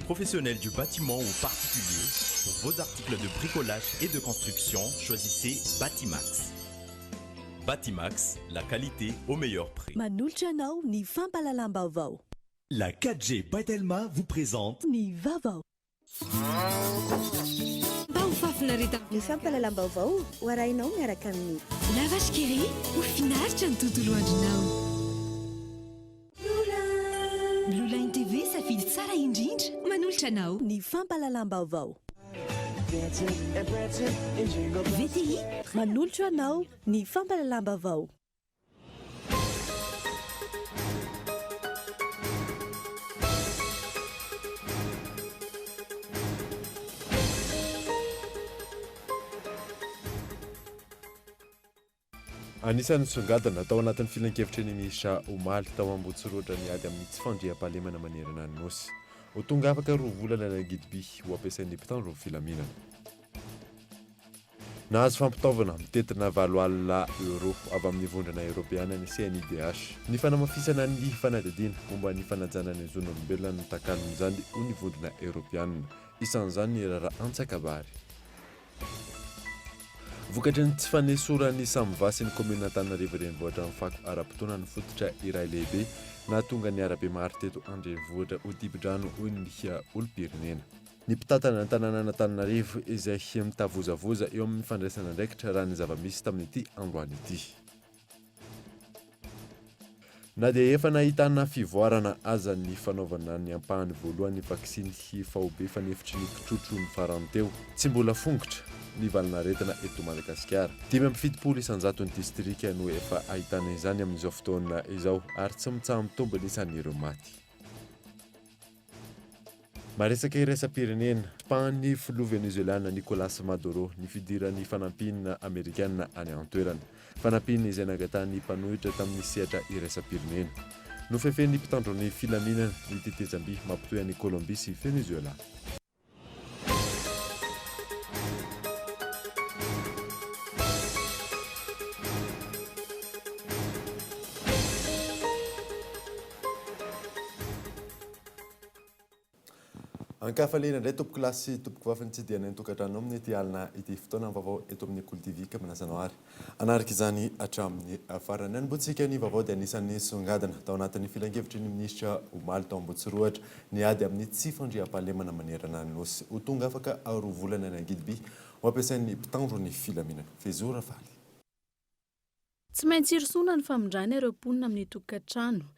professionnels du bâtiment ou particuliers, pour vos articles de bricolage et de construction, choisissez Batimax. Batimax, la qualité au meilleur prix. Manolotra anao ny fampalalam-baovao. La 4G Patelma vous présente Ny Vaovao. Ny fampalalam-baovao hoarainao miaraka amin'ny lavashkiri ho finaritra ny tontolo andronao. Blue Line TV safidy tsara indrindra manolotra anao. Ny fampalalam-baovao. VTI manolotra anao ny fampalalam-baovao. Anisan'ny songadana tao anatin'ny filan-kevitra ny miisa omaly tao Ambohitsirotra niady amin'ny tsy fandriam-pahalemana manerana ny nosy. Ho tonga afaka 2 volana na gidiby ho ampiasain'ny mpitandro ny filaminana. Nahazo fampitaovana mitetina 7 alina euro avy amin'ny vondrona Europeana ny CNIDH. Ny fanamafisana ny fanadihadiana momba ny fanajana ny zon'olombelona no takalon'izany ho ny vondrona Europeana. Isan'izany ny raharaha Antsakabary. Vokatry ny tsy fanesorany Samvasy ny komina Antananarivo renivohitra amin'ny fako ara-potoana ny fototra iray lehibe na tonga ny arabe maro teto andrenivohitra ho tibidrano hoy ny olom-pirenena. Ny mpitatana ny tanàna Antananarivo izay mitavozavoza eo amin'ny fandraisana andraikitra raha ny zava-misy tamin'ity androany ity. Na dia efa nahitana fivoarana aza ny fanaovana ny ampahany voalohany vaksiny faobe fanefitry ny kitrotro ny farany teo, tsy mbola fongotra ny valinaretina eto Madagasikara. 570 isanjato ny distrika no efa ahitana izany amin'izao fotoana izao ary tsy mitsaha-mitombo isan'ireo maty. Maresaka iraisam-pirenena, pahan'ny filoha venezuelana Nicolas Maduro ny fidiran'ny fanampinana Amerikanina any an-toerana. Fanampinana izay nangatany mpanohitra tamin'ny sehatra iraisam-pirenena. Nofefen'ny mpitandron'ny filaminana ny tetezam-by mampitohy an'i Colombie sy Venezuela. Ankafalena indray tompoko lasy tompoko vavy ny tsy dia tokantrano amin'ny ity alina ity fotoana vaovao eto amin'ny Kolo TV ka manazanao ary. Anaraka izany hatramin'ny farany an'botsika ny vaovao dia anisan'ny songadana tao anatin'ny filan-kevitry ny minisitra omaly tao Ambohitsirotra niady amin'ny tsy fandriam-pahalemana manerana ny nosy. Ho tonga afaka 2 volana na gidiby ho ampiasain'ny mpitandro ny filaminana. Fezora faly. Tsy maintsy irosoana ny famondrana ireo mponina amin'ny tokantrano.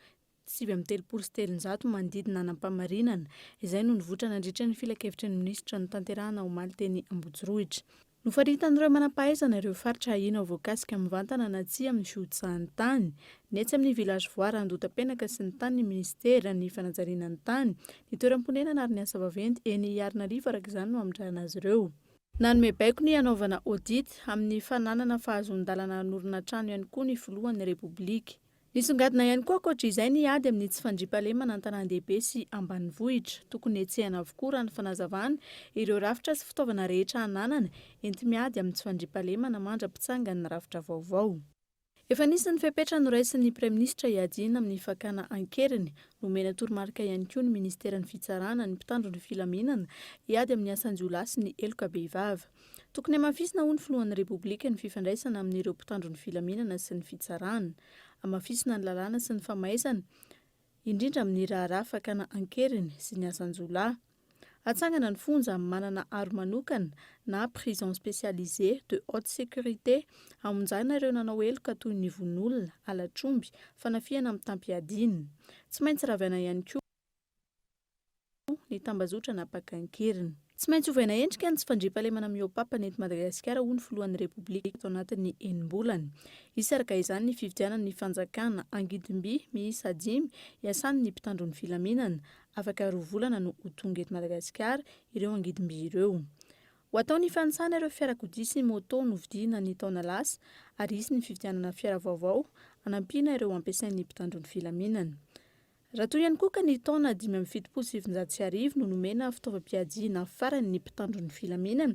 730 manodidina anam-pamarinana izay no nivoatra nandritra ny filan-kevitry ny minisitra ny tanterahana omaly teny Ambohitsirotra. Nofaritan'ireo manam-pahaizana ireo faritra ahina voakasika mivantana na tsy amin'ny fihodisahany tany, netsy amin'ny village voara Andotapenaka sy ny tany ny ministera ny fanajariana ny tany, ny toeram-ponenana ary ny asa vaventy eny Iarnarivo araka izany no amondrana azy ireo. Nanome baiko ny anaovana audit amin'ny fananana fahazon-dalana hanorina trano ihany koa ny filohan'ny Repoblika. Nisongadina ihany koa ankoatra izay niady amin'ny tsy fandriam-pahalemana an-tanan-dehibe sy ambanivohitra. Tokony etsehana avokoa raha ny fanazavana ireo rafitra sy fitaovana rehetra ananana enti miady amin'ny tsy fandriam-pahalemana mandra-pitsangany rafitra vaovao. Efa nisy ny fepetra noraisin'ny Praiministra iadina amin'ny fakana ankeriny, nomena toromarika ihany koa ny Ministeran'ny Fitsarana ny mpitandro ny filaminana iady amin'ny asan-jiolahy sy ny eloka behivava. Tokony amafisina ho ny filohan'ny Repoblika ny fifandraisana amin'ireo mpitandro ny filaminana sy ny fitsarana, amafisina ny lalàna sy ny famaizana, indrindra amin'ny raharaha fakana ankeriny sy ny asan-jiolahy. Atsangana ny fonja manana aro manokana na prison spécialisée de haute sécurité amonjana ireo nanao eloka toy ny vonolona, alatromby, fanafiana amin'ny tampiadina. Tsy maintsy ravana ihany koa ny tambazotra napaka-ankeriny. Tsy maintsy hovaina endrika ny tsy fandriam-pahalemana mihoapapa nety Madagasikara ho ny filohan'ny Repoblika tao anatin'ny 8 Isaraka izany ny fividianan'ny fanjakana angidim-by miisa 5 iasan'ny mpitandro ny filaminana, afaka 2 volana no ho tonga eto Madagasikara ireo angidim-by ireo. Ho atao ny fanisana ireo fiarakodia sy moto no vidiana ny taona lasa ary isy ny fividianana fiara vaovao anampiana ireo ampiasain'ny mpitandro ny filaminana. Raha toy ihany koa ka ny taona 577 no nomena fitaovam-piadiana farany ny mpitandro ny filaminana,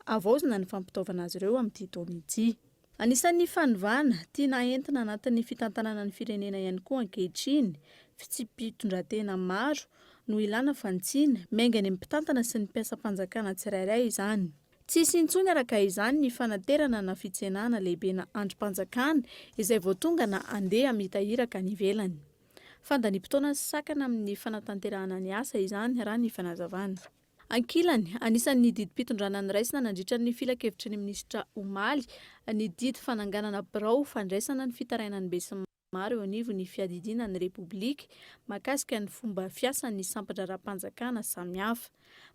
avaozina ny fampitaovana azy ireo amin'ity taona ity. Anisan'ny fanovana tiana entina anatin'ny fitantanana ny firenena ihany koa ankehitriny, fitsipitondratena maro no ilana fantsiana maingany amin'ny mpitantana sy ny mpiasam-panjakana tsirairay izany. Tsisy intsony araka izany ny fanaterana na fitsenana lehibe na androm-panjakana izay voatonga na andeha amitahiraka ny ivelany. Fandanimpotoana sy sakana amin'ny fanatanterahana ny asa izany raha ny fanazavana. Ankilany, anisan'ny didim-pitondrana niraisina nandritra ny filakevitry ny minisitra Omaly ny didy fananganana birao fandraisana ny fitarainan'ny besinimaro eo anivo ny fiadidiana ny Repoblika mahakasika ny fomba fiasan'ny sampatra raha-mpanjakana samihafa.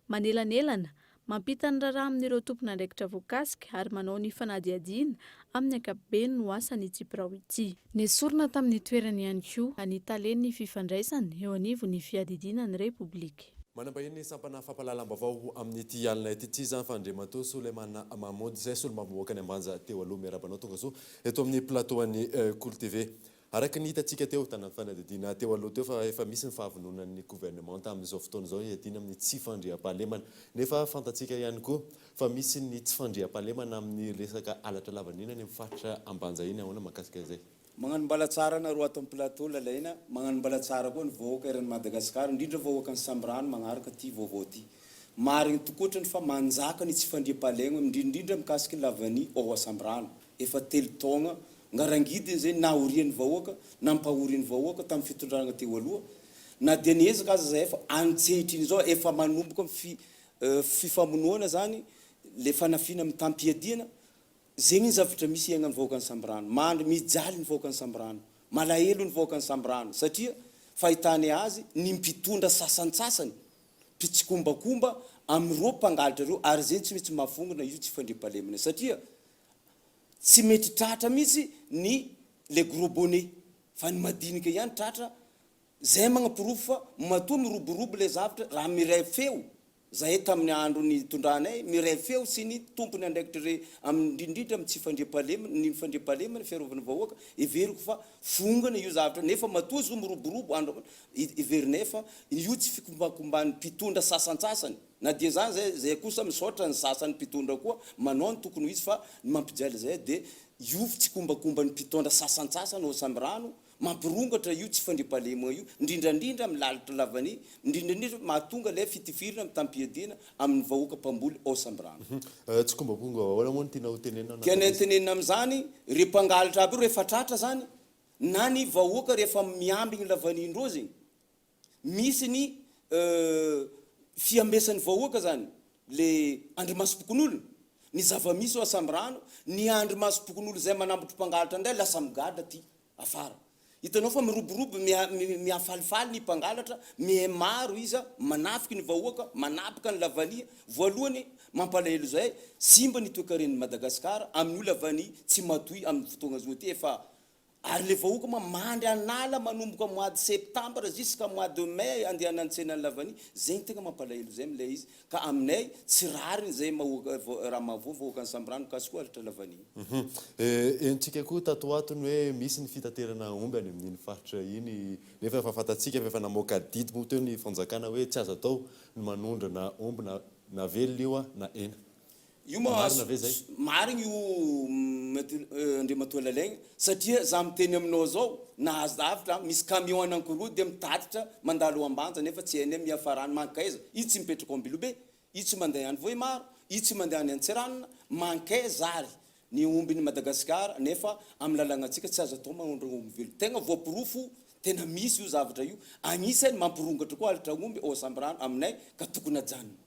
Manelanelana, mampita ny raharaha amin'ireo tompon'andraikitra voakasika ary manao ny fanadihadiana amin'ny ankapobeny no asan'ny ity birao ity. Nesorina tamin'ny toerany ihany koa anitalen'ny fifandraisana eo anivo ny fiadidiana ny Repoblika. Manambahiny sampana fampahalalam-baovao amin'ity alina ity zany fandriamato Soleimana Mahmoud zay solo mavoaka ny ambanja teo aloha miarabanao tonga so eto amin'ny plateau an'ny Kolo TV. Araka ny hitantsika teo tanany fanadidina teo aloha teo fa efa misy ny fahavononan'ny gouvernement amin'izao fotoana izao hiadina amin'ny tsy fandriam-pahalemana nefa fantatsika ihany koa fa misy ny tsy fandriam-pahalemana amin'ny resaka alatra lavanina ny faritra ambanja iny ahoana mahakasika izay. Magnano mbala tsara na roa ato amin'ny plateau lalaina, magnano mbala tsara koa ny vahoaka eran'ny Madagasikara, indrindra vahoaka ny Sambrano magnaraka ty vaovao ty. Marigny tokotrany fa manjaka ny tsy fandriam-pahalemana indrindra mikasiky ny lavany ao Sambrano. Efa telo taona ngarangidiny zay naorian'ny vahoaka, nampahorian'ny vahoaka tamin'ny fitondrana teo aloha. Na dia niezaka aza zay efa antsehitriny zao efa manomboka fifamonoana zany le fanafina amin'ny tampiadiana. Zegny zavatra misy iainan'ny vahoaka ny Sambrano. Mandry mijaly ny vahoaka ny Sambrano. Malahelo ny vahoaka ny Sambrano satria fahitany azy ny mpitondra sasantsasany pitsikombakomba amin'ireo mpangalatra ireo ary zay tsy mety mahafongana io tsy fandriam-pahalemana satria tsy mety tratra mihitsy ny le gros bonnet fa ny madinika ihany tratra zay magnapirofo fa matoa miroborobo le zavatra raha miray feo zay tamin'ny andro ny tondranay miray feo sy ny tompony andraikitra re indrindra amin'ny tsy fandriam-pahalemana ny fandriam-pahalemana fiarovana vahoaka everiko fa fongana io zavatra nefa matoa zo miroborobo andro iverinay fa io tsy fikombakombany mpitondra sasantsasany na dia zany zay kosa misaotra ny sasany mpitondra koa manao ny tokony izy fa mampijaly zay dia io tsy kombakombany mpitondra sasantsasany ao Sambrano mampirongatra io tsy fandriam-pahalemana io indrindrandrindra amin'ny lalitra lavany indrindrandrindra mahatonga le fitifirina amin'ny tampiadiana amin'ny vahoaka mpamboly ao Sambrano. Tsy kombakomba ahoana moa ny tianao tenenina? Tianay tenenina amin'izany re mpangalatra aby io rehefa tratra zany na ny vahoaka rehefa miambigny lavanindreo zegny misy ny fiambesan'ny vahoaka zany le andrimasom-pokon'olona ny zava-misy ao Sambrano ny andrimasom-pokon'olona zay manambotro mpangalatra ndray lasa migadra ty afara. Hitanao fa miroborobo miafalifaly ny mpangalatra maro iza manafiky ny vahoaka manapaka ny lavania voalohany mampalahelo zay simba ny toekaren'ny Madagasikara amin'ny lavany tsy matoy amin'ny fotoana zao ty efa ary le vahoaka mandry anala manomboka mois de septembre jusqu'à mois de mai andeha antsena ny lavany zegny tegna mampalahelo zay amilay izy ka aminay tsy rariny zay raha vahoaka ny Sambrano kasikoa alatra lavany. Entsika koa tatoatony hoe misy ny fitaterana omby any amin'iny faritra iny nefa efa fantatsika efa namoaka didy moa teo ny fanjakana hoe tsy azo atao ny manondra na omby na velona io na hena. Io marigny io andriamatoa lalaigna satria za miteny aminao zao nahazavitra misy camion anankoroa dia mitatitra mandalo ambanja nefa tsy hainay miafarany mankaiza io tsy mipetraka ambilobe io tsy mandeha any Vohimaro io tsy mandeha any Antseranana mankay zary ny ombiny Madagasikara nefa amin'ny lalagnatsika tsy azo atao manondra omby velo tegna voapirofo tena misy io zavatra io agnisany mampirongatra koa alitra omby ao Sambrano aminay ka tokony ajanona.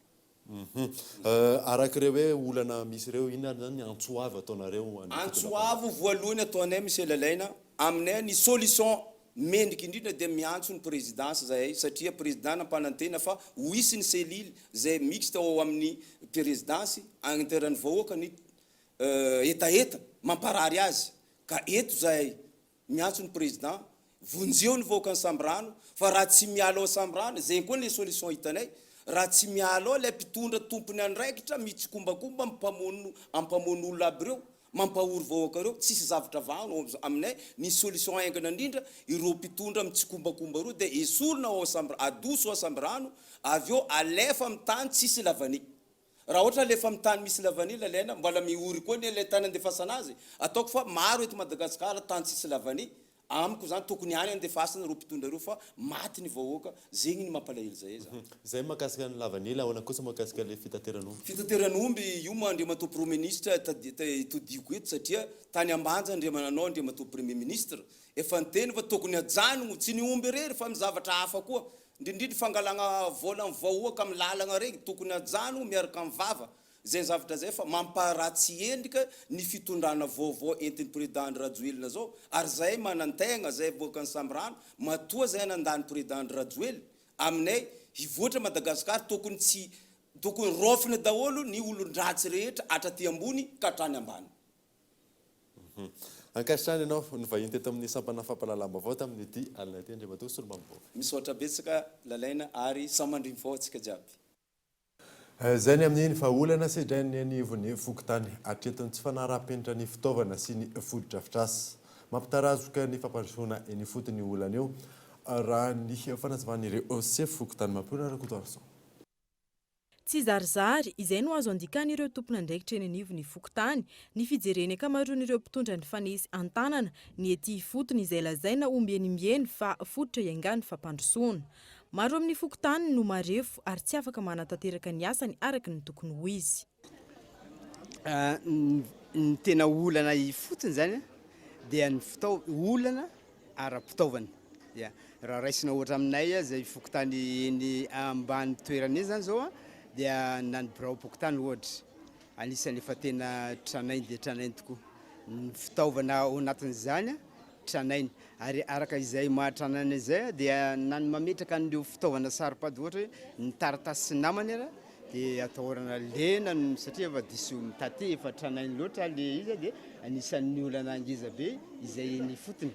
Arak'ireo hoe olana misy ireo ina zany antsoavo ataonareo antsoavo voalohany ataonay misy lalaina aminay ny solution mendriky indrindra dia miantso ny présidence zay satria président nampanantena fa hoisy ny selile zay mixte ao amin'ny présidence agnateran'ny vahoaka ny etaeta mamparary azy ka eto zay miantso ny président vonjeo ny vahoaka ny Sambrano fa raha tsy miala ao Sambrano zegny koa ny solution hitanay raha tsy miala le mpitondra tompony andraikitra mitsikombakomba ampamono olona aby reo mampahory vahoaka reo tsisy zavatra vahano aminay ny solution aingana indrindra ireo mpitondra mitsikombakomba reo dia esorina ao adoso ao Sambrano avy eo alefa amin'ny tany tsisy lavany. Raha ohatra alefa amin'ny tany misy lavany lalaina mbola mihory koa ny le tany andefasana azy ataoko fa maro eto Madagasikara tany tsisy lavany amiko zany tokony any andefasana ro mpitondra reo fa maty ny vahoaka zegny ny mampalahelo zay zany. Zay mahakasika ny lavanila ahoana kosa mahakasika le fitateran'omby. Fitateran'omby io moa andriamanto premier ministre todiko eto satria tany ambanja andriamananao andriamanto premier ministre efa niteny fa tokony ajanogno tsy ny omby rery fa mizavatra hafa koa indrindrindry fangalana vola ny vahoaka amin'ny lalagna regny tokony ajanogno miaraka amin'ny vava zay zavatra zay fa mamparatsy endrika ny fitondrana vaovao entin'ny président Rajoelina zao ary zay manantegna zay boaka ny sambrano matoa zay nandany président Rajoelina aminay hivoatra Madagasikara tokony rofina daholo ny olon-dratsy rehetra hatraty ambony ka hatrany ambany. Ankasitrany ianao nivahiny teto amin'ny sampana fampalalam-baovao tamin'ny ity alina ty andriamantoa solombavao. Misaotra betsaka lalaina ary samandriny vao tsika jiaby. Zay ny amin'iny fa olana sedrainy ny ivony fokotany atretony tsy fanarapenitra ny fitaovana sy ny fododrafitrasy mampitarazoka ny fampandrosoana ny fotony olana io raha ny fanazavan'ireo sefo fokotany mampirona rakotoarson. Tsy zarizary izay no azo andikan'ireo tompona andraikitra eny anivony fokotany ny fijereny akamaroan'ireo mpitondra ny fanesy an-tanana ny ety fotony izay lazaina ombieny fa fototra iaingany fampandrosoana. Maro amin'ny fokotany no marefo ary tsy afaka manatanteraka ny asany araka ny tokony ho izy. Ny tena olana fotony zany dia ny olana ara-pitaovana. Raha raisina ohatra aminay zay fokotany eny ambany toerana zany zao dia nany birao pokotany ohatra anisan'ny efa tena tranainy dia tranainy tokoa. Ny fitaovana ao anatin'izany tranainy ary araka izay mahatranana izay dia nany mametraka an'ireo fitaovana saripady ohatra hoe ny taratasy sy namany ara dia atahorana lena satria efa diso mitate efa tranainy loatra le izy dia anisan'ny olana angeza be izay ny fotony.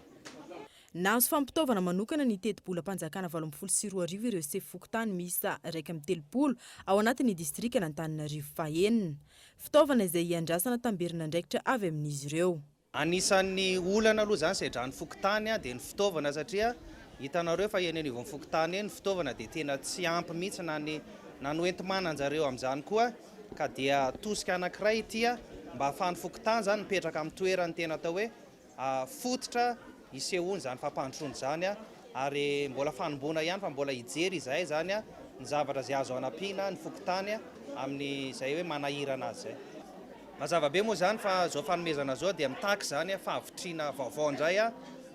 Nahazo fampitaovana manokana ny teti-bola-panjakana 24 ireo sefo fokotany miisa 130 ao anatin'ny distrika n'Antananarivo fahenina. Fitaovana izay iandrasana tamberina andraikitra avy amin'izy ireo. Anisan'ny olana aloha zany sedrany fokotany dia ny fitaovana satria hitanareo fa eny anivon'ny fokotany eny fitaovana dia tena tsy ampy mihitsy na ny oentimana-jareo amin'izany koa ka dia tosika anankiray ity mba ahafahan'ny fokotany zany mipetraka amin'ny toerany tena atao hoe fototra isehoany zany fampandrosoany zany ary mbola fanomboana ihany fa mbola hijery izay zany ny zavatra zay azo anampiana ny fokotany amin'ny zay hoe manahirana azy zay. Mazava be moa zany fa zao fanomezana zao dia mitaky zany fahavitrina vaovao indray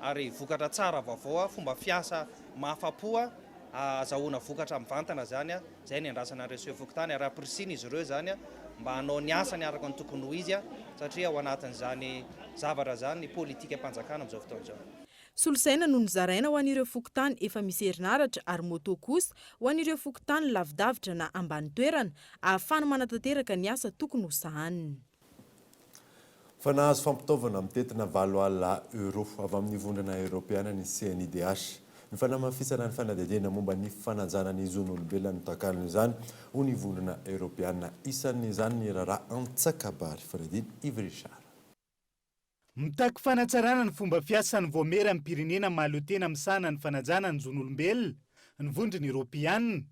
ary vokatra tsara vaovao fomba fiasa mahafapo azahoana vokatra mivantana zany zay ny andrasana reso fokotany ary aprisiny izy ireo zany mba hanao ny asany araka ny tokony ho izy satria ao anatin'izany zavatra zany ny politika mpanjakana amin'izao fotoana izao. Solosaina no nizaraina ho an'ireo fokotany efa misy herinaratra ary moto kosa ho an'ireo fokotany lavidavitra na ambany toerana ahafahana manatanteraka ny asa tokony ho sahaniny. Fa nahazo fampitaovana mitetina 7 alina euro avy amin'ny vondrana Europeana ny CNIDH. Ny fanamafisana ny fanadihadiana momba ny fanajana ny zon'olombelona ny takalony izany ho ny vondrana Europeana isan'izany ny raharaha Antsakabary Fevrier Ivrichard. Mitaky fanatsarana ny fomba fiasan'ny voamera amin'ny pirenena mahalotena misahana ny fanajana ny zon'olombelona ny vondrona Europeana.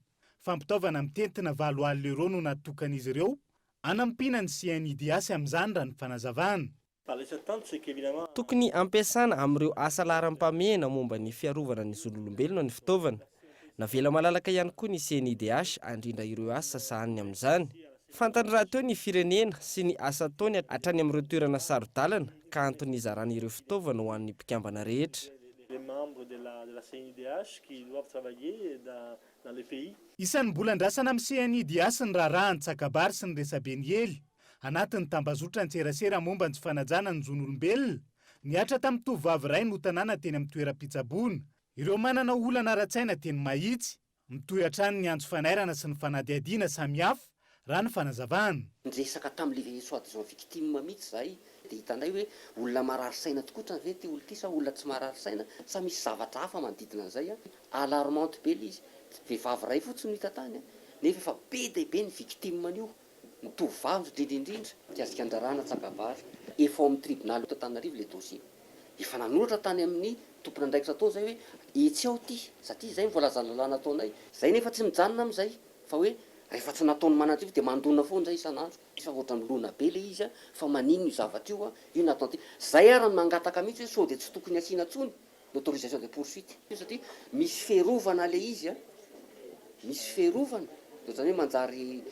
Fampitaovana mitentina 7 alina euro no natokan'izy ireo anampina ny CNIDH amin'izany raha ny fanazavana. Tokony ampiasana amin'ireo asa laharam-pamehana momba ny fiarovana ny zon'olombelona ny fitaovana. Navela malalaka ihany koa ny CNIDH andrindra ireo asa sahany amin'izany. Fantany raha teo ny firenena sy ny asa ataony hatrany amin'ireo toerana sarodalana ka antony izarana ireo fitaovana ho an'ny mpikambana rehetra. Isan'ny mbola andrasana amin'ny CNIDH ny raharaha Antsakabary sy ny Resabeniely anatin'ny tambazotra an-tserasera momba ny fanajana ny zon'olombelona niatra tamin'ny tovovavy iray no tanàna teny amin'ny toeram-pitsaboana. Ireo manana olana ara-tsaina teny mahitsy mitohy hatrany ny antso fanairana sy ny fanadihadiana samihafa raha ny fanazavana. Resaka tamin'ilay soi-disant victime mihitsy zay dia hitanay hoe olona marary saina tokoa ve ty olona ty sa olona tsy marary saina sa misy zavatra hafa manodidina an'izay alarmante be izy. Vehivavy iray fotsiny hita tany nefa efa be dia be ny victime an'io. Ny tovovavy indrindra dia azika andrarana Antsakabary efa ao amin'ny tribunal eto Antananarivo ilay dossier. Efa nanoratra tany amin'ny tompona andraikitra tao zay hoe etsy ao ty satria zay voalazana nataonay. Zay nefa tsy mijanona amin'izay fa hoe rehefa tsy nataony manantrivo dia mandona foana zay isan'andro. Efa ohatra milona be le izy fa manino io zavatra io natao ty. Zay ary mangataka mihitsy hoe sao dia tsy tokony asiana tsony l'autorisation de poursuite satria misy fiarovana le izy a misy fiarovana dia zany hoe manjary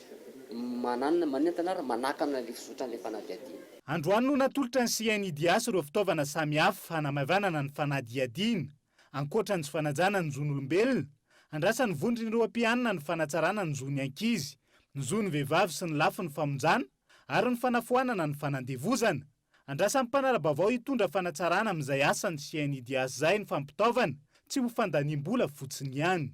manentanara manaka amina le fizotrany le fanadiadiana. Androany no natolotra ny CNIDS ireo fitaovana samihafa hanamavanana ny fanadihadiana ankoatra ny tsy fanajana ny zon'olombelona, andrasany vondrony ireo ampianina ny fanatsarana ny zon'ny ankizy, ny zon'ny vehivavy sy ny lafy ny famonjana ary ny fanafoanana ny fanandevozana. Andrasan'ny mpanara-baovao hitondra fanatsarana amin'izay asany CNIDS zay ny fampitaovana tsy ho fandaniam-bola fotsiny ihany.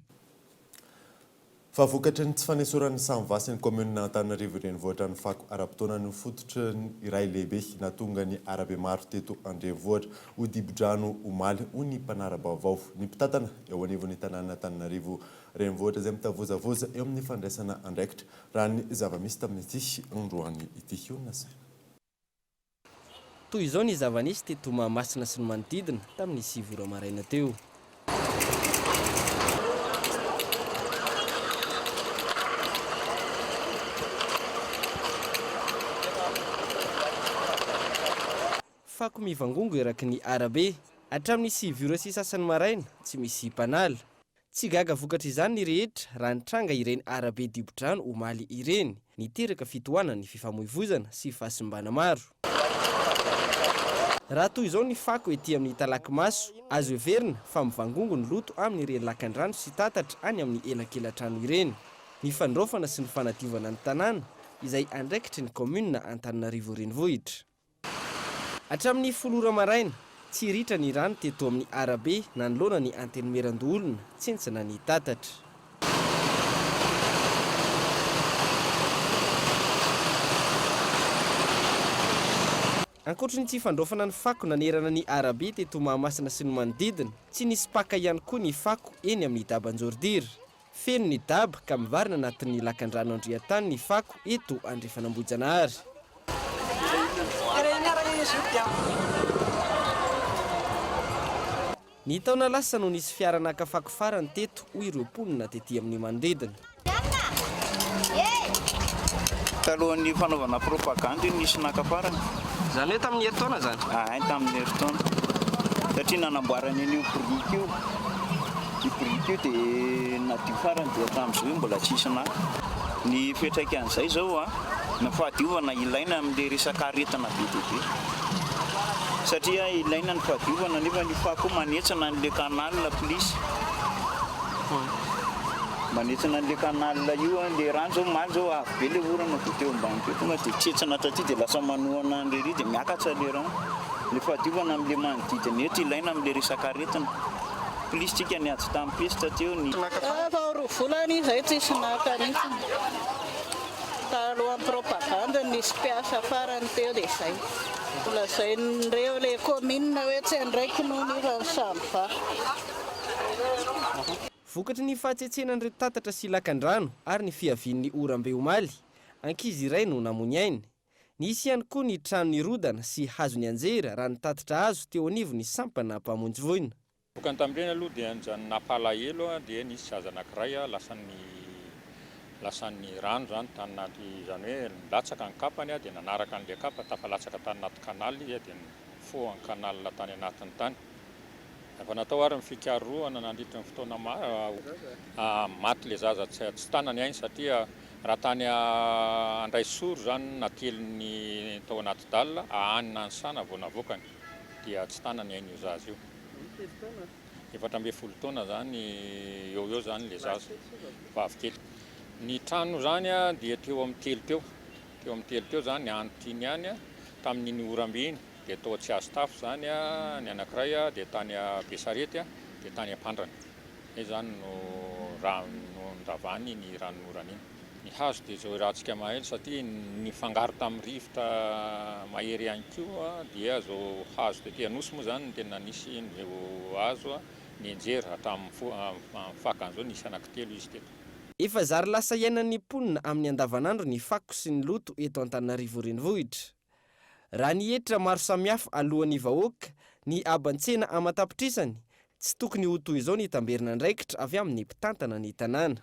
Fa vokatry ny tsy fanesoran'ny samyvasin'ny komuna Antananarivo renivohitra ny fako ara-potoana ny fototry ny iray lehibe natonga ny arabe maro teto andrenivohitra ho dibo-drano omaly ho ny mpanara-baovao ny mpitatana eo anivon'ny tanàna Antananarivo renivohitra izay mitavozavoza eo amin'ny fandraisana andraikitra raha ny zava-misy tamin'ity androany ity onasa. Toy izao ny zava-nisy teto Mahamasina sy ny manodidina tamin'ny 7 ora maraina teo. Fako mivangongo eraky ny arabe hatramin'ny 7 ora sy sasany maraina tsy misy mpanala. Tsy gaga vokatra izany ny rehetra raha nitranga ireny arabe dibo-drano omaly ireny niteraka fitohanana ny fifamoivoizana sy fahasimbana maro. Raha toy izao ny fako ety amin'ny Talakimaso, azo heverina fa mivangongo ny loto amin'ny ireny lakan-drano sy tatatra any amin'ny elakelan-trano ireny. Ny fandraofana sy ny fanadiovana ny tanàna izay andraikitry ny komuna Antananarivo renivohitra. Hatramin'ny 10 ora maraina, tsy ritra ny rano teto amin'ny arabe nanoloana ny antenumeran-doolona tsentsana ny tatatra. Ankoatra ny tsy fandraofana ny fako nanerana ny arabe teto Mahamasina sy ny manodidina, tsy nisy paka ihany koa ny fako eny amin'ny daban-jordira. Feno ny daba ka mivarina anatin'ny lakan-drano andrian-tany ny fako eto Andrifanambojanahary. Ny taona lasa no nisy fiara nakafako farany teto ho ireo mponina tetỳ amin'ny manodidina. Talohan'ny fanaovana propaganda nisy nakafarana. Zany hoe tamin'ny herintaona zany? Tamin'ny herintaona. Satria nanamboarana io briky io. Io briky io dia nadio farany dia hatramin'izao mbola tsisy na. Ny fiantraikan'izay zao na fahadiovana ilaina amin'ilay resaka aretina be dia be. Satria ilaina ny fahadiovana nefa ny fako manetsana an'ilay canal plisy. Manetsana an'ilay canal io ilay rano zao maly zao avy be ilay orana dia teo ambany teo tonga dia tsetsana taty dia lasa manohana an'ilay dia miakatra ilay rano. Ilay fahadiovana amin'ilay manodidina eto ilaina amin'ilay resaka aretina. Plisy tsika niady tamin'ny pista teo ny. Roa volany izay tsisy naka nitsy. Talohan'ny propaganda nisy mpiasa farany teo dia izay. Lazain'ireo ilay komina hoe tsy andraiky noho ny rano samiva. Vokatry ny fahatsentsenan'ireo tatatra sy lakan-drano ary ny fiavian'ny oram-be omaly, ankizy iray no namony ainy. Nisy ihany koa ny trano nirodana sy hazo ny anjera raha ny tatatra hazo teo anivon'ny sampana mpamonjy voina. Bokany tamin'ireny aloha dia nijanona napalahelo dia nisy zaza anankiray lasan'ny rano zany tany anaty izany hoe nilatsaka ny kapany dia nanaraka an'ilay kapa tafalatsaka tany anaty kanaly izy dia nifoha ny kanalina tany anatiny tany. Efa natao ary ny fikarohana nandritra ny fotoana maty ilay zaza tsy tanany ainy satria raha tany Andraisoro zany nateliny tao anaty dalina ahanina ny sana vao navokany dia tsy tanany ainy io zaza io. 14 taona zany eo zany ilay zaza vavikely. Ny trano zany dia teo amin'ny telo teo zany antiny ihany tamin'iny orambe iny dia toa tsy azo tafo zany ny anankiray dia tany Besarety dia tany Ampandrana. Izay zany no nravany ny ranon'orana iny. Ny hazo dia zao rahantsika maheno satria ny fangaro tamin'ny rivotra mahery ihany koa dia zao hazo dia anosy moa zany tena nisy ny hazo ny enjery hatramin'ny fakan'izao nisy anankitelo izy teto. Efa zary lasa iainan'ny mponina amin'ny andavanandro ny fako sy ny loto eto Antananarivo renivohitra. Raha ny hetra maro samihafa alohan'ny vahoaka, ny abantsena amatapitrisany, tsy tokony ho toy izao ny tamberina andraikitra avy amin'ny mpitantana ny tanàna.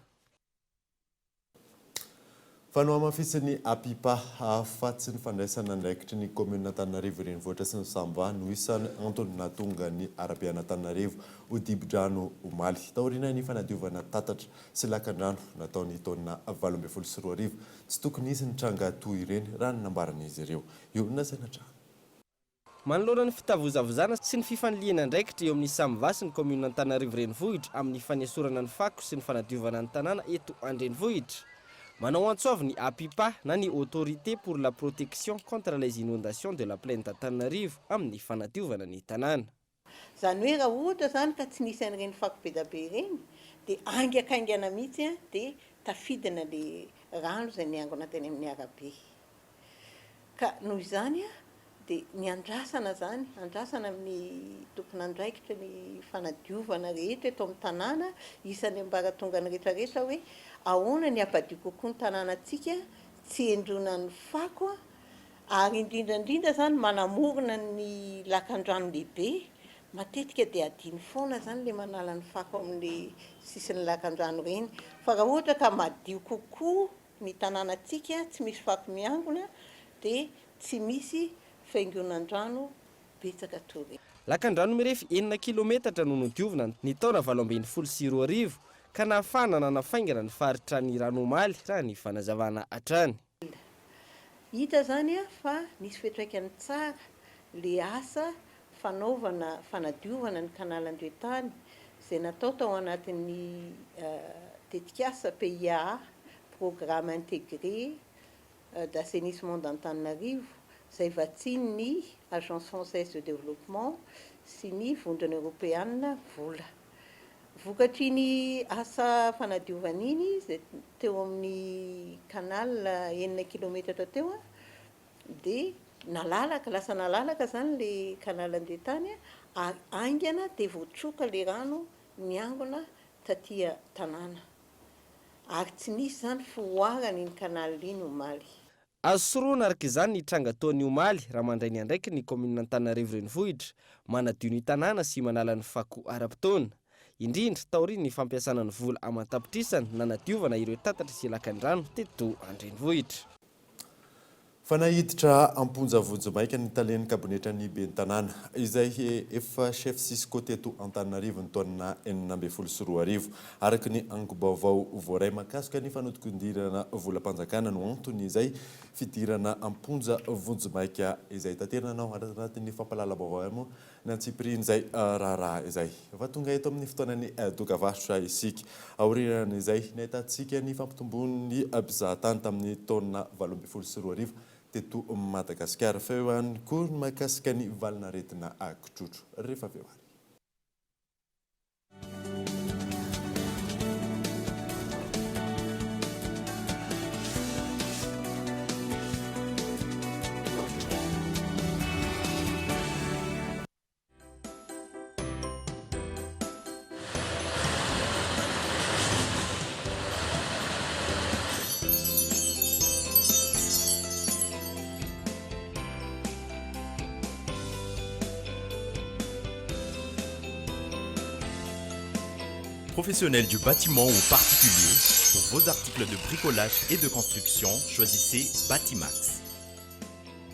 Fanao amafisiny apipa afatsy ny fandraisana andraikitry ny commune Antananarivo renivohitra sy ny Samba no isany antony nahatonga ny arabe Antananarivo ho dibo-drano omaly. Taoriana ny fanadiovana tatatra sy lakan-drano nataony taona 2024 tsy tokony isy ny tranga toy ireny raha ny nambaran'izy ireo. Io nasaina manoloana ny fitavozavozana sy ny fifaniliana andraikitra eo amin'ny Samba sy ny commune Antananarivo renivohitra amin'ny fanesorana ny fako sy ny fanadiovana ny tanàna eto an-drenivohitra. Manao antsoavy ny APIPA na ny autorité pour la protection contre les inondations de la plaine d'Antananarivo amin'ny fanadiovana ny tanàna. Zany hoe raha ohatra zany ka tsy nisy an'ireny fako be da be ireny dia aingakaingana mihitsy dia tafidina le rano izay niangona teny amin'ny arabe. Ka noho izany dia ny andrasana zany, andrasana amin'ny tompon'andraikitra ny fanadiovana rehetra eto amin'ny tanàna, isan'ny ambaratonga ny rehetrarehetra hoe ahoana ny ampadio kokoa ny tanànantsika, tsy endrona ny fako ary indrindrandrindra zany manamorona ny lakan-drano lehibe, matetika dia adiny foana zany le manala ny fako amin'le sisin'ny lakan-drano reny. Fa raha ohatra ka madio kokoa ny tanànantsika, tsy misy fako miangona dia tsy misy faingonan-drano betsaka toy. Lakan-drano mirefy 9 kilometatra no nodiovina ny taona 2024 ka nahafana nanafaingana ny faritra ny rano omaly raha ny fanazavana hatrany. Hita zany fa nisy fiantraikany tsara le asa fanaovana fanadiovana ny kanalan-dretany izay natao tao anatin'ny tetikasa PIA, programme intégré d'assainissement d'Antananarivo, izay vatsiny ny agence française de développement sy ny vondrona européenne vola. Vokatry ny asa fanadiovana iny izay teo amin'ny canal 9 kilometatra teo dia nalalaka, lasa nalalaka zany le kanalan-dretany ary aingana dia voatroka le rano niangona tatia tanàna ary tsy nisy zany fihoarany ny kanal iny omaly. Azo soroana araka izany ny tranga taony omaly raha mandray ny andraiky ny commune Antananarivo renivohitra manadio ny tanàna sy manala ny fako ara-potoana. Indrindra taoriany ny fampiasana ny vola aman-tapitrisana nanadiovana ireo tatatra sy lakan-drano teto an-drenivohitra. Fanahiditra amponjavonjo maika ny talen'ny kabinetra ny ben'ny tanàna izay efa chef Cisco teto Antananarivo ny taona 2024 araka ny ango Vaovao voaray makasika ny fanodikondirana volam-panjakana no antony izay fidirana amponja vonjo maika izay tateranao anatin'ny fampalala Vaovao ny antsipriny izay raharaha izay. Fa tonga eto amin'ny fotoanany dokavarotra isika aoriana izay nahitantsika ny fampitombon'ny mpizahatany tamin'ny taona 2024 teto Madagasikara feo ihany koa ny mahakasika ny valinaretina akitrotro rehefa avy eo ary. Professionnels du bâtiment ou particuliers, pour vos articles de bricolage et de construction, choisissez Batimax.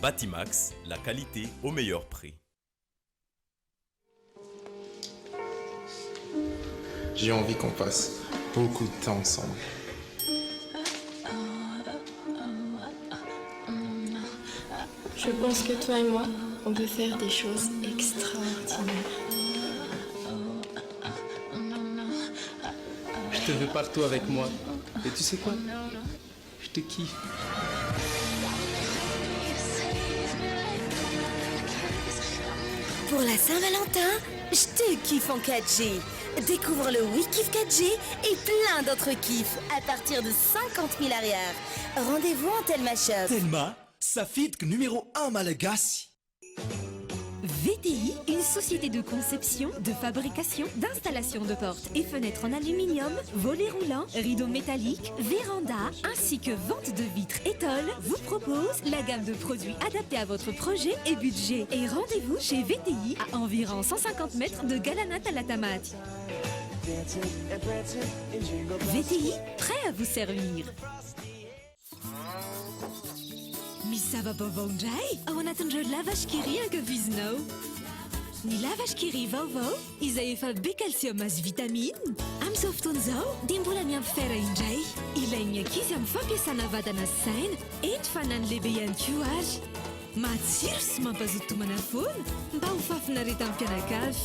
Batimax, la qualité au meilleur prix. J'ai envie qu'on passe beaucoup de temps ensemble. Je pense que toi et moi, on peut faire des choses extraordinaires. Je te veux partout avec moi. Et tu sais quoi? Je te kiffe. Pour la Saint-Valentin, je te kiffe en 4G. Découvre le WeKiff 4G et plein d'autres kiffs à partir de 50 000 arrières. Rendez-vous en Telma Shop. Telma, Safit numéro 1 Malagasy. VTI, une société de conception, de fabrication, d'installation de portes et fenêtres en aluminium, volets roulants, rideaux métalliques, vérandas, ainsi que vente de vitres étoiles, vous propose la gamme de produits adaptés à votre projet et budget. Et rendez-vous chez VTI à environ 150 mètres de Galanat à la Tamati. VTI, prêt à vous servir. misy zava-baovao indray ao anatin'ireo lavage kiri ankafizinao. Ny lavage kiri vaovao izay efa be calcium azy vitamine amin'izao fotoana izao dia mbola miampy fer indray. Ilain'ny ankizy amin'ny fampiasana vatana sy saina eny fa na ny lehibe ihany koa ary. Matsiro sy mampazoto homana foana mba ho fafinareta amin'ny mpianakavy.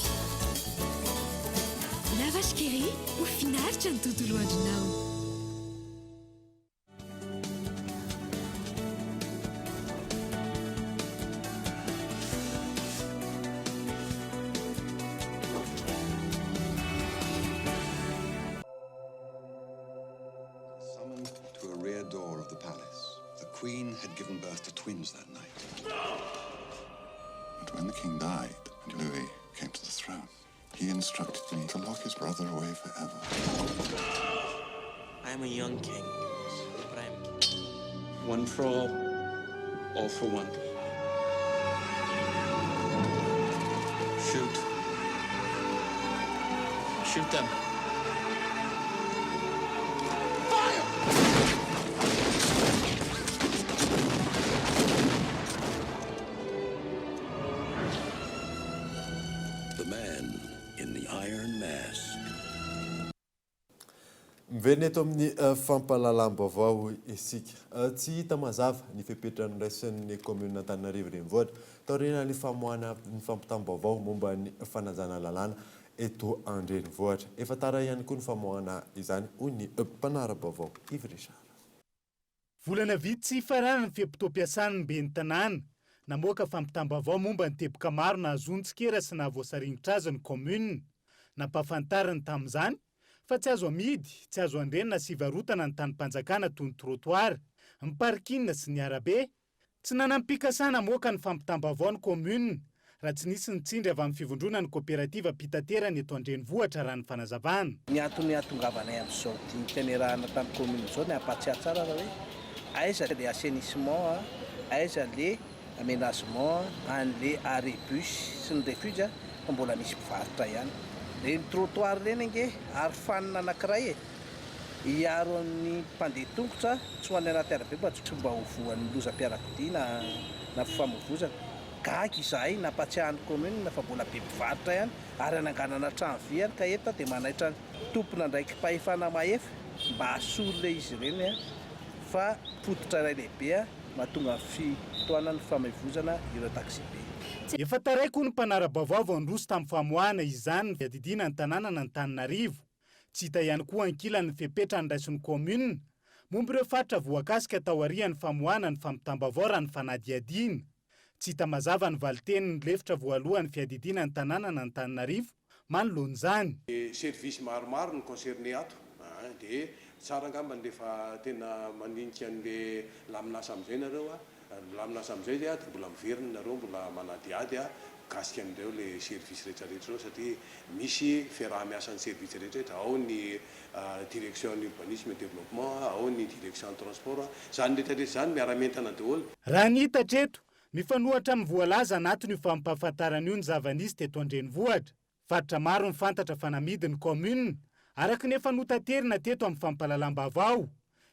Lavage kiri ho finaritra ny tontolo andronao. The Queen had given birth to twins that night. But when the king died and Louis came to the throne, he instructed me to lock his brother away forever. I am a young king, but I am king. One for all for one. Shoot. Shoot them. Miveny eto amin'ny fampahalalam-baovao isika. Tsy hita mazava ny fepetrany raisin'ny commune Antananarivo renivohitra taoriana ny famoahana ny fampitam-baovao momba ny fanajana lalàna eto an-drenivohitra. Efa tara ihany koa ny famoahana izany hoy ny mpanara-baovao Fevrier. Volana vitsy tsy ifarana ny fiampitoam-piasan'ny ben'ny tanàna namoaka fampitam-baovao momba ny teboka maro na azon-tsikera sy na voasarignitra azy ny commune. Nampahafantarany tamin'izany fa tsy azo amidy, tsy azo andrenina sy varotana ny tany-panjakana toy ny trottoir, ny parking sy ny arabe. Tsy nanampikasana moka ny fampitam-baovao ny commune raha tsy nisy nitsindry avy amin'ny fivondrona ny coopérative mpitaterana eto an-drenivohitra raha ny fanazavana. Ny antony ahatongavanay amin'izao ty tenerana tamin'ny commune izao ny ampatsiahy tsara raha hoe aiza le assainissement, aiza le aménagement, an'le arébus sy ny refuge fa mbola misy mpivarotra ihany. Reny trottoir reny ange ary fanina anankiray hiaro amin'ny mpandeha tongotra tsy ho any anaty arabe mba tsy mba ho voan'ny lozam-piarakodia na fifamoivoizana. Gaga izahay nampatsiahan'ny commune fa mbola be mpivarotra ihany ary ananganana trano vy ary ka eto dia manaitra tompona ndraiky mpahefana mahefa mba hasolona izy ireny fa fototra iray lehibe mahatonga fitoanany famoivoizana ireo taxi be. Efa taray koa ny mpanara-baovao vao nandroso tamin'ny famoahana izany ny adidina ny tanàna na Antananarivo. Tsy hita ihany koa ankilan'ny fepetra ny raisin'ny commune momba ireo faritra voakasika tao aorian'ny famoahana ny fampitam-baovao raha ny fanadihadiana. Tsy hita mazava ny valitenin'ny lefitra voalohany fiadidina ny tanàna na Antananarivo manoloana izany. Service maromaro ny concerné ato dia tsara angamba rehefa tena maninika an'le laminasa amin'izay nareo laminasa amin'izay dia mbola miverina nareo mbola manadiady gasika an'ireo le service rehetrarehetra reo satria misy fiaraha-miasan'ny service rehetrarehetra ao ny direction urbanisme et développement, ao ny direction transport, zany rehetrarehetra zany miara-mentana daholo. Raha ny hita hatreto mifanohatra amin'ny voalaza anatiny io fampahafantarana io ny zava-nisy teto an-drenivohitra. Faritra maro ny fantatra fa namidin'ny commune araka ny efa notaterina teto amin'ny fampahalalam-baovao.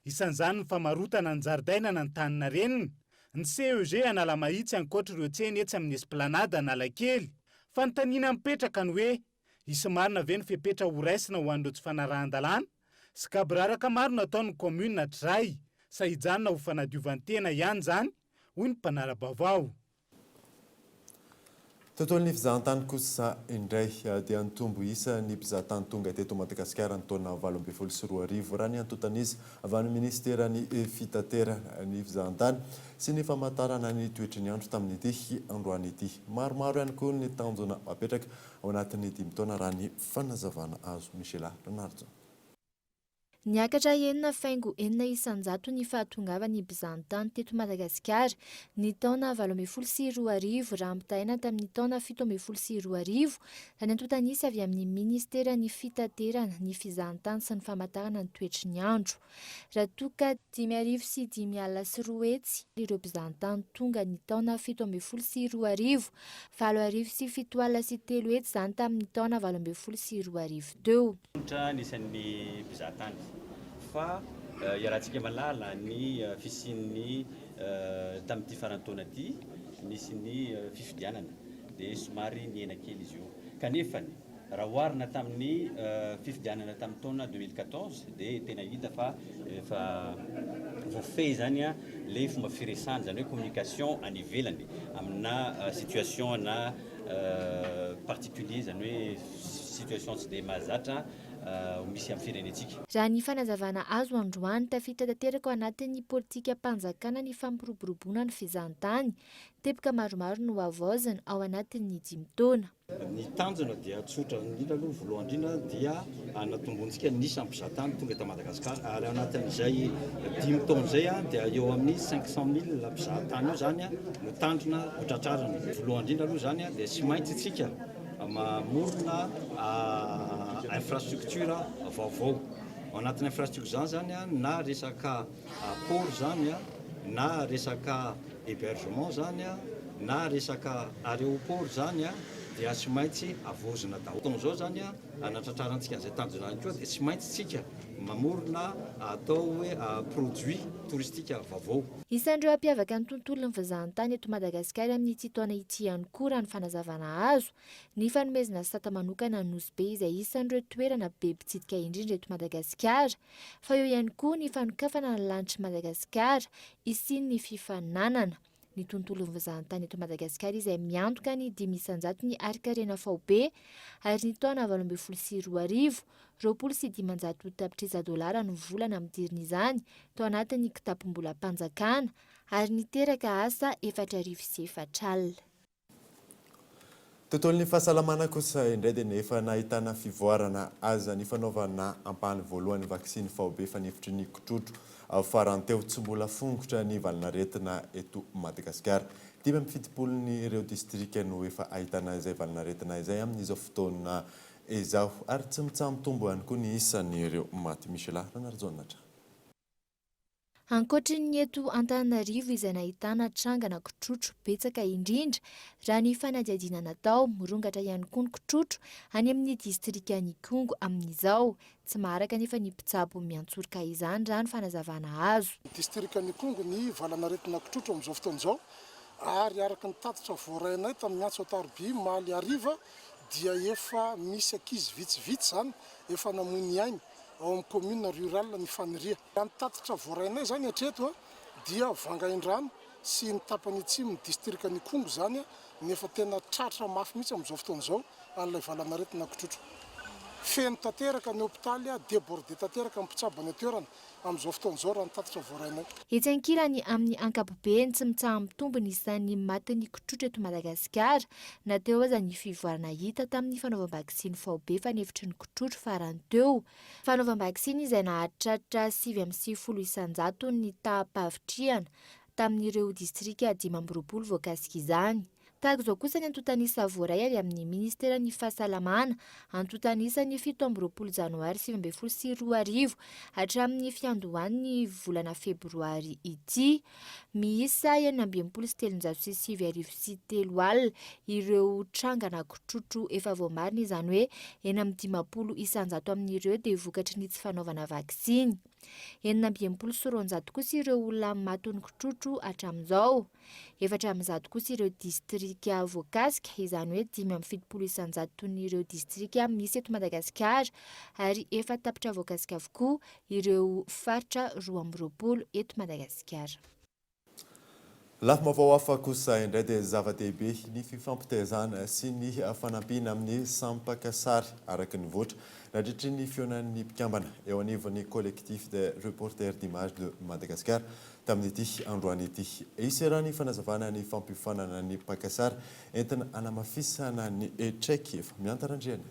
Isan'izany ny famarotana ny zaridaina na ny tanina renina, ny CEG Analamahitsy ankoatra ireo tseny etsy amin'ny esplanade Analakely. Fa ny tanina mipetraka ny hoe isy marina ve ny fepetra ho raisina ho an'ireo tsy fanarahan-dalàna sy kabraraka maro nataon'ny commune hatray sa hijanona ho fanadiovantena ihany zany hoy ny mpanara-baovao. Tontolon'ny fizahan-tany kosa indray dia nitombo isa ny mpizahan-tany tonga teto Madagasikara ny taona 2024 raha ny antotan'izy avy amin'ny ministerany fitaterana ny fizahan-tany sy ny famantarana ny toetry ny andro tamin'ity androany ity. Maromaro ihany koa ny tanjona apetraka ao anatin'ny 5 taona raha ny fanazavana azo. Michela Leonardo. Niakatra enina faingo enina isanjato ny fahatongavan'ny mpizahan-tany teto Madagasikara ny taona 2024 raha ampitahaina tamin'ny taona 2024 raha ny antotanisy avy amin'ny ministerany fitaterana ny fizahan-tany sy ny famantarana ny toetry ny andro. Raha toka 5,5 hetsy ireo mpizahan-tany tonga ny taona 2024, 7,7 hetsy zany tamin'ny taona 2022 teo. Nisan'ny mpizahan-tany fa iarahantsika malala ny fisian'ny tamin'ity farantaona ty nisy ny fifidianana dia somary niena kely izy io kanefany raha oharina tamin'ny fifidianana tamin'ny taona 2014 dia tena hita fa efa voafehy zany a le fomba firesana zany hoe communication any ivelany amina situation na particulier zany hoe situation tsy dia mahazatra misy amin'ny firenentsika. Raha ny fanazavana azo androany tafita tanteraka ao anatin'ny politika mpanjakana ny fampiroboroboana ny fizahantany, teboka maromaro no avoazana ao anatin'ny 5 taona. Ny tanjona dia tsotra indrindra aloha voalohany indrindra dia anatombontsika nisy ampizahantany tonga eto Madagasikara ary ao anatin'izay 5 taona izay dia eo amin'ny 500,000 mpizahatany io zany no tanjona hotratrarana. Voalohany indrindra aloha zany dia tsy maintsy isika mamorona infrastructure vaovao. Ao anatin'ny infrastructure zany na resaka port zany na resaka hébergement zany na resaka aéroport zany dia tsy maintsy avozona daholo. Taon'izao zany anatratrarantsika an'izay tanjona koa dia tsy maintsy tsika mamorona atao hoe produit touristique vaovao. Isan'ireo hampiavaka ny tontolon'ny fizahantany eto Madagasikara amin'ity taona ity ihany koa raha ny fanazavana azo ny fanomezana sata manokana nosy be izay isan'ireo toerana be mpitsidika indrindra eto Madagasikara, fa eo ihany koa ny fanokafana ny lanitry Madagasikara isiany ny fifaninanana. Ny tontolon'ny fizahantany eto Madagasikara izay miantoka ny 500 ny arikarena faobe ary ny taona 2024 2,500 tapitrisa dolara no volana amidiriny izany tao anatin'ny kitapom-bola mpanjakana ary niteraka asa 4,400 alina. Tontolon'ny fahasalamana kosa indray dia nefa nahitana fivoarana aza ny fanaovana ampany voalohany vaksiny faobe fanefitry ny kotrotro faranteo tsy mbola fongotra ny valinaretina eto Madagasikara. 570 ny ireo distrika no efa ahitana izay valinaretina izay amin'izao fotoana izao ary tsy mitsaha-mitombo ihany koa ny isan'ny ireo maty. Michela Ranarjonatra. Ankoatrin'ny eto Antananarivo izay nahitana trangana kotrotro betsaka indrindra raha ny fanadihadiana natao, morongatra ihany koa ny kotrotro any amin'ny distrika ny Kongo amin'izao. Tsy maharaka nefa ny mpitsabo miantsoroka izany raha ny fanazavana azo. Distrika ny Kongo ny valanaretina kotrotro amin'izao fotoan'izao ary araka ny tatitra voarainay tamin'ny antso Taroby maly ariva dia efa misy ankizy vitsivitsy zany efa namony ainy ao amin'ny commune rurale ny Fevrier. Ny tatitra voarainay zany hatreto dia Vangaindrano sy ny tapany atsimo ny distrika ny Kongo zany nefa tena tratra mafy mihitsy amin'izao fotoan'izao an'ilay valanaretina kotrotro. Feno tanteraka ny hôpitaly débordé tanteraka mpitsabo any toerana amin'izao fotoan'izao raha ny tatitra voarainay. Etsy ankilany amin'ny ankapobeny tsy mitsaha-mitombo ny isan'ny matin'ny kotrotro eto Madagasikara na teo aza ny fivoarana hita tamin'ny fanaovam-baksiny faobe fanefitry ny kotrotro farany teo. Fanaovam-baksiny izay nahatratra 7,900 ny tahampavitriana tamin'ireo distrika 5 voakasika izany. Tahaka izao kosa ny antotanisa voaray avy amin'ny Ministera ny Fahasalamana, antotanisa ny 17 Janoary 2024 hatramin'ny fiandohan'ny volana Febroary ity. Miisa 8,707 alina ireo trangana kotrotro efa voamarina izany hoe 8,50 amin'ireo dia vokatry ny tsy fanaovana vaksiny. 9,900 kosa ireo olona matin'ny kotrotro hatramin'izao. 400 kosa ireo distrika voakasika izany hoe 5,70 ireo distrika misy eto Madagasikara ary efa tapitra voakasika avokoa ireo faritra 12 eto Madagasikara. Lafim-baovao hafa kosa indray dia zava-dehibe ny fifampitaizana sy ny fanampiana amin'ny sampakasary araka ny voatra nandritry ny fionan'ny mpikambana eo anivon'ny collectif de reporters d'image de Madagascar tamin'ity androany ity. Iserany fanazavana ny fampifanana ny mpakasary entina anamafisana ny etraiky efa miantarandriana.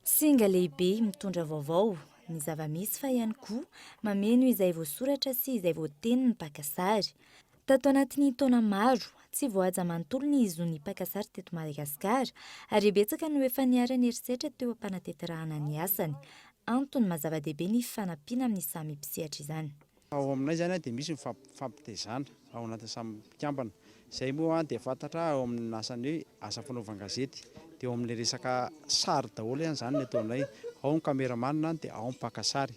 Singa lehibe mitondra vaovao ny zava-misy fa ihany koa mameno izay voasoratra sy izay voateny ny mpakasary. Tato anatin'ny taona maro tsy voaja manontolo ny izony mpakasary teto Madagasikara ary betsaka no efa niarany erisetra teo am-panateterahana ny asany. Antony mazava-dehibe ny fanampiana amin'ny samy mpisehatra izany. Ao aminay zany dia misy fampitaizana ao anatin'ny samy mpikambana. Izay moa dia fantatra ao amin'ny asany hoe asa fanaovan-gazety dia ao amin'ny resaka sary daholo ihany zany ny ataonay. Ao ny kameramanina dia ao ny mpakasary.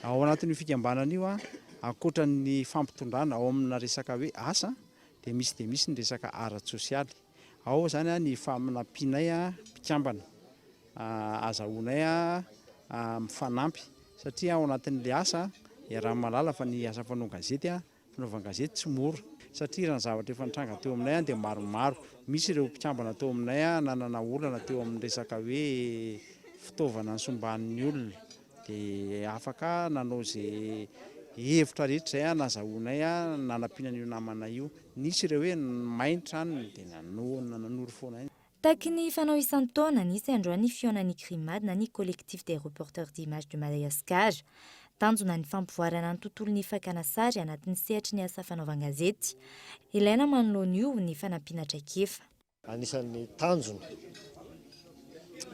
ao anatin'io fikambanana io a akoatra ny fampitondrana ao amina resaka hoe asa dia misy ny resaka ara-tsosialy. Ao zany a ny faminampianay a mpikambana azahoanay a mifanampy satria ao anatin'le asa raha malala fa ny asa fanaovana-gazety a fanaovana-gazety tsy mora satria raha ny zavatra efa nitranga teo aminay a dia maromaro. Misy ireo mpikambana teo aminay a nanana olana teo amin'ny resaka hoe fitaovana nisomban'ny olona dia afaka nanao izay hevitra rehetra izay a nazahoanay a nanampiana io namana io. Nisy ireo hoe maitra any dia nanoro foana any. Taky ny fanao isan-taona nisy androany fionan'ny CRIMAD na ny collectif des reporters d'image de Madagascar. Tanjona ny fampivoarana ny tontolon'ny fakana sary anatin'ny sehatry ny asa fanaovan-gazety. Ilaina manoloan'io ny fanampiana traikefa. Anisan'ny tanjona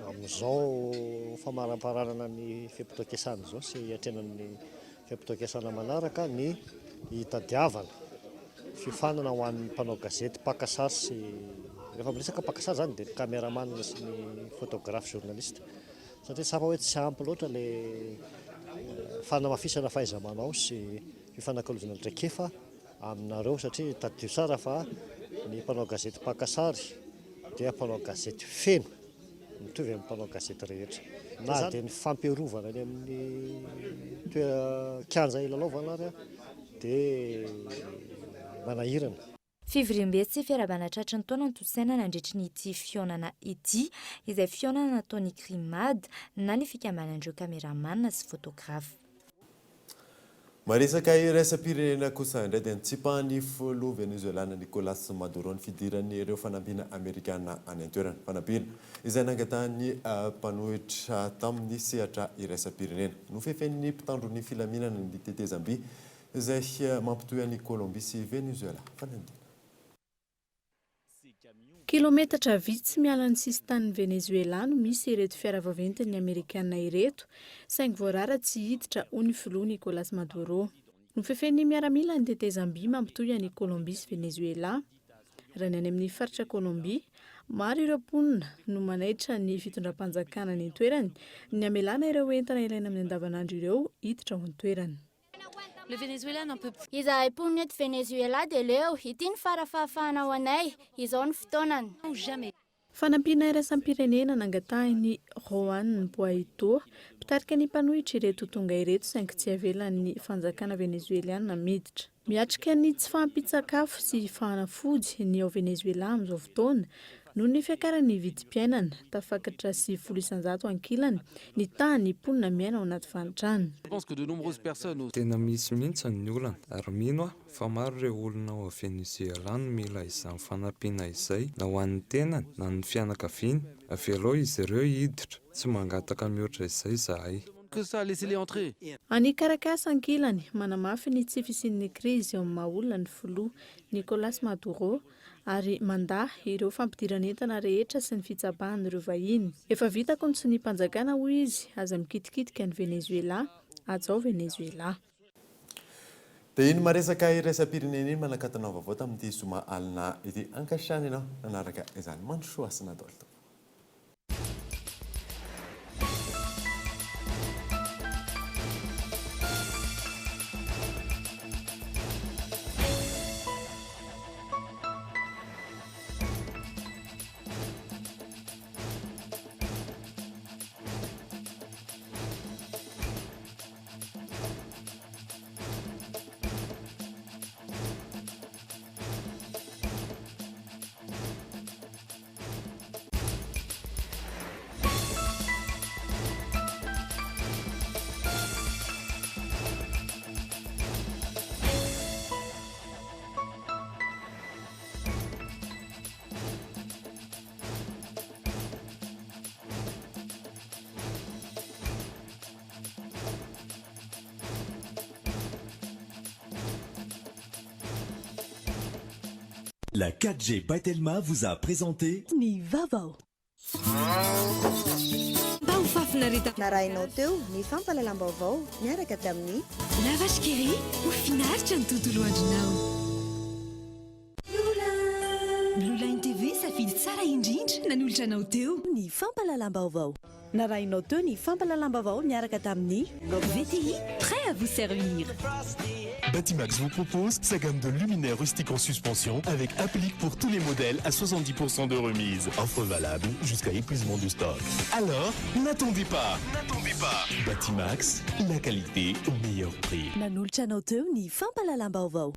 amin'izao famarampararana ny fiam-pitokesana izao sy hiatrenan'ny fiam-pitokesana manaraka ny hitadiavana fifanana ho an'ny mpanao gazety pakasary sy rehefa miresaka pakasary zany dia ny caméraman sy ny photographe journaliste satria sapa hoe tsy ampy loatra le fanamafisana fahaiza-manao sy fifanakalozana ny traikefa aminareo satria tadio tsara fa ny mpanao gazety pakasary dia mpanao gazety feno mitovy amin'ny mpanao gazety rehetra na dia ny fampiarovana any amin'ny kianja ilalaovana ary dia manahirana. Fevrier sy fiarabana tratry ny taona tosaina nandritry n'ity fionana ity izay fionana nataon'ny CRIMAD na ny fikambanan'ireo kameramanina sy fotografa. Maresaka iraisam-pirenena kosa indray dia nitsipahany folo venezuelana Nicolas Maduro ny fidiran'ny ireo fanampiana amerikana any an-toerana. Fanampiana izay nangatahany mpanohitra tamin'ny sehatra iraisam-pirenena. Nofefen'ny mpitandron'ny filaminana ny tetezam-by izay mampitohy an'i Colombie sy Venezuela. Fanandina. Kilometatra vitsy miala ny sisy tanin'ny venezuelano misy ireto fiaravaventin'ny amerikanina ireto saingy voarara tsy hiditra ho ny filoha Nicolas Maduro. Nofefen'ny miaramila ny tetezam-by mampitohy an'i Colombie sy Venezuela. Raha ny any amin'ny faritra Colombie, maro ireo mponina no manaitra ny fitondram-panjakana ny toerany ny amelana ireo entana ilaina amin'ny andavanandro ireo hiditra ho ny toerany. Le Venezuela n'en peut plus. Izahay mponina eto Venezuela dia leo ity ny farafahafahana ho anay izao ny fotoanany. Jamais. Fanampiana iraisam-pirenena nangatahiny Juan Guaidó mpitarika ny mpanohitra ireto tonga ireto saingy tsy avelan'ny fanjakana venezueliana miditra. Miatrika ny tsy fahampitsakafo sy fanafody ny ao Venezuela amin'izao fotoana noho ny fiakaran'ny vidim-piainana tafakatra sy 100 ankilany ny tany mponina miaina ao anaty fanitrana. Tena misy mihitsy ny olana ary mino aho fa maro ireo olona ao Venezuela no mila izany fanampiana izay na ho an'ny tenany na ny fianakaviany avy aloha izy ireo hiditra tsy mangataka mihoatra izay zahay. Any Caracas ankilany manamafy ny tsy fisian'ny krizy ao amin'ny maha-olona ny filoha Nicolas Maduro ary mandahy ireo fampidiran'entana rehetra sy ny fitsabahan'ireo vahiny. Efa vitako ny sy ny mpanjakana hoy izy aza mikitikitika ny Venezuela atsao Venezuela. Dia iny maresaka iraisam-pirenena iny manakatana vaovao tamin'ity zoma alina ity ankasitrany ianao nanaraka izany mandrosoa sy nadolto. La 4G Batelma vous a présenté Ny Vaovao. Narahinao teo ny fampalalam-baovao miaraka tamin'ny La vache qui rit ho finaritra ny tontolo andronao. Blue Line TV safidy tsara indrindra nanolotra anao teo. Ny fampalalam-baovao. narahinao teo ny fampalalam-baovao miaraka tamin'ny VTI, prêt à vous servir. Batimax vous propose sa gamme de luminaires rustiques en suspension avec applique pour tous les modèles à 70% de remise. Offre valable jusqu'à épuisement de stock. Alors, n'attendez pas. Batimax, la qualité au meilleur prix. nanolotra anao teo ny fampalalam-baovao.